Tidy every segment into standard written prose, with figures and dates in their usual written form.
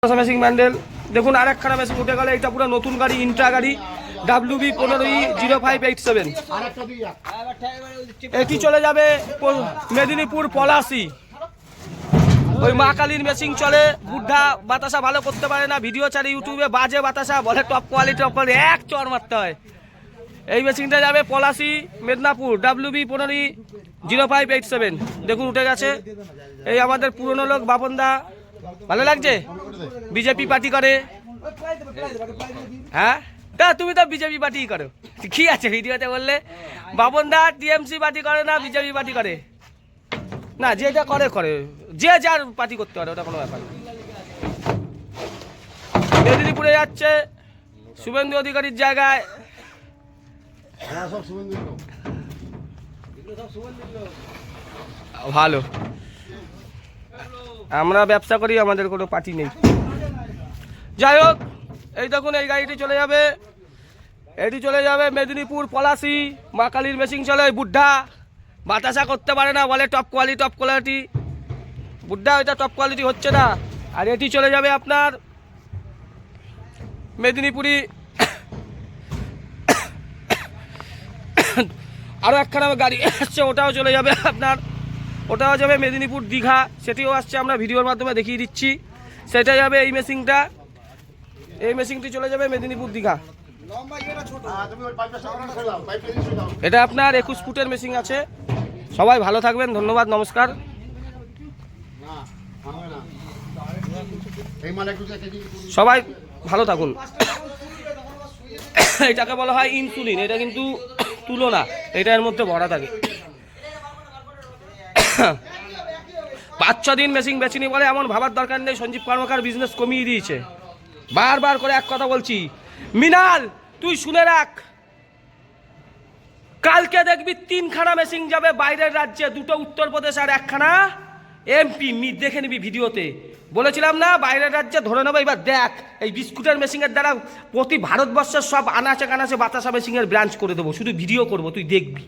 Machine Bandel দেখুন আরেকখানা machine উঠে গেল। এটা পুরো নতুন গাড়ি, ইন্ট্রা গাড়ি, WB15E0587। এটি চলে যাবে মেদিনীপুর পলাশি। ওই মা কালীর মেশিন চলে। বুদ্ধা বাতাসা ভালো করতে পারে না, ভিডিও ছাড়ে ইউটিউবে, বাজে বাতাসা বলে টপ কোয়ালিটি, এক চর মারতে হয়। এই মেশিনটা যাবে পলাশি মেদিনীপুর, WB15E0587। দেখুন উঠে গেছে। এই আমাদের পুরনো লোক বাপনদা, ভালো লাগছে, বিজেপি পার্টি করে। হ্যাঁ তা তুমি তো বিজেপি পার্টি করো, কি আছে ভিডিওতে বললে? বাপনদা টিএমসি পার্টি করে না, বিজেপি পার্টি করে না, যেটা করে করে, যে যার পার্টি করতে পারে, ওটা কোনো ব্যাপার না। মেদিনীপুরে যাচ্ছে শুভেন্দু অধিকারীর জায়গায়। ভালো, আমরা ব্যবসা করি, আমাদের কোনো পার্টি নেই। যাই হোক, এই দেখুন এই গাড়িটি চলে যাবে, এটি চলে যাবে মেদিনীপুর পলাশি। মা কালীর মেশিন চলে। বুদ্ধা বাতাসা করতে পারে না, বলে টপ কোয়ালিটি। বুদ্ধা ওইটা টপ কোয়ালিটি হচ্ছে না। আর এটি চলে যাবে আপনার মেদিনীপুরি। আরও একখানা গাড়ি আসছে, ওটাও চলে যাবে আপনার, ওটাও যাবে মেদিনীপুর দীঘা, সেটিও আসছে, আমরা ভিডিওর মাধ্যমে দেখিয়ে দিচ্ছি। সেটা যাবে এই মেশিনটা, এই মেশিনটি চলে যাবে মেদিনীপুর দীঘা। এটা আপনার 21 ফুটের মেশিন আছে। সবাই ভালো থাকবেন, ধন্যবাদ, নমস্কার। সবাই ভালো থাকুন। এটাকে বলা হয় ইনসুলিন, এটা কিন্তু তুলনা, এটা এর মধ্যে ভরা থাকে। 5-6 দিন মেশিন বেচিনি বলে এমন ভাবার দরকার নেই। সঞ্জীব কর্মকার বিজনেস কমিয়ে দিয়েছে। বারবার করে এক কথা বলছি, মিনাল তুই শুনে রাখ, কালকে দেখবি 3খানা মেশিন যাবে বাইরের রাজ্যে, 2টো উত্তরপ্রদেশ আর 1খানা MP। দেখে নিবি ভিডিওতে, বলেছিলাম না বাইরের রাজ্যে ধরে নেবো। এবার দেখ, এই বিস্কুটের মেশিনের দ্বারা প্রতি ভারতবর্ষের সব আনাচে কানাচে বাতাসা মেশিনের ব্রাঞ্চ করে দেবো, শুধু ভিডিও করব, তুই দেখবি।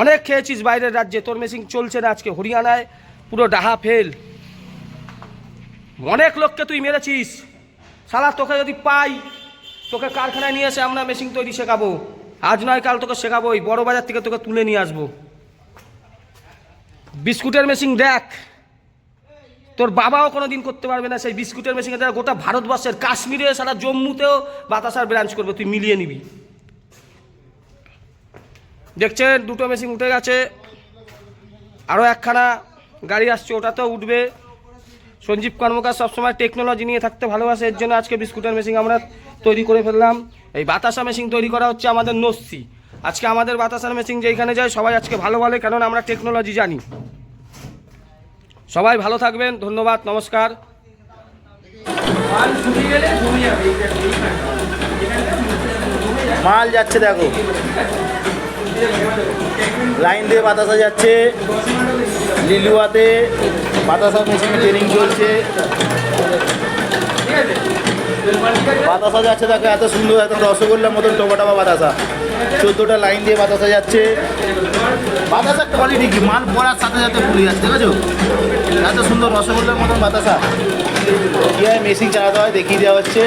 অনেক খেয়েছিস বাইরের রাজ্যে, তোর মেশিন চলছে না আজকে। হরিয়ানায় পুরো ডাহা ফেল, অনেক লোককে তুই মেরেছিস। শালা তোকে যদি পাই, তোকে কারখানায় নিয়ে এসে আমরা মেশিন তৈরি শেখাবো। আজ নয় কাল তোকে শেখাবো, এই বড় বাজার থেকে তোকে তুলে নিয়ে আসবো। বিস্কুটের মেশিন দেখ, তোর বাবাও কোনোদিন করতে পারবে না সেই বিস্কুটের মেশিনের দ্বারা। গোটা ভারতবর্ষের, কাশ্মীরে, সারা জম্মুতেও বাতাসার ব্রাঞ্চ করবে, তুই মিলিয়ে নিবি। দেখছেন 2টো মেশিন উঠে গেছে, আরও একখানা গাড়ি আসছে, ওটাতেও উঠবে। সঞ্জীব কর্মকার সবসময় টেকনোলজি নিয়ে থাকতে ভালোবাসে, এর জন্য আজকে বিস্কুটের মেশিন আমরা তৈরি করে ফেললাম। এই বাতাসা মেশিন তৈরি করা হচ্ছে আমাদের নস্যি। আজকে আমাদের বাতাসার মেশিন যেখানে যায় সবাই আজকে ভালো বলে, কারণ আমরা টেকনোলজি জানি। সবাই ভালো থাকবেন, ধন্যবাদ, নমস্কার। মাল যাচ্ছে, দেখো লাইন দিয়ে বাতাসা যাচ্ছে। লিলুয়াতে বাতাসা মেশিনে ট্রেনিং চলছে, বাতাসা যাচ্ছে। দেখো এত সুন্দর, একদম রসগোল্লার মতন টোপাটাপা বাতাসা। 14টা লাইন দিয়ে বাতাসা যাচ্ছে। বাতাসার কোয়ালিটি কি, মাল পড়ার সাথে সাথে পুড়ে যাচ্ছে, দেখেছো? এত সুন্দর রসগোল্লার মতন বাতাসা। কীভাবে মেশিন চালাতে হয় দেখিয়ে দেওয়া হচ্ছে।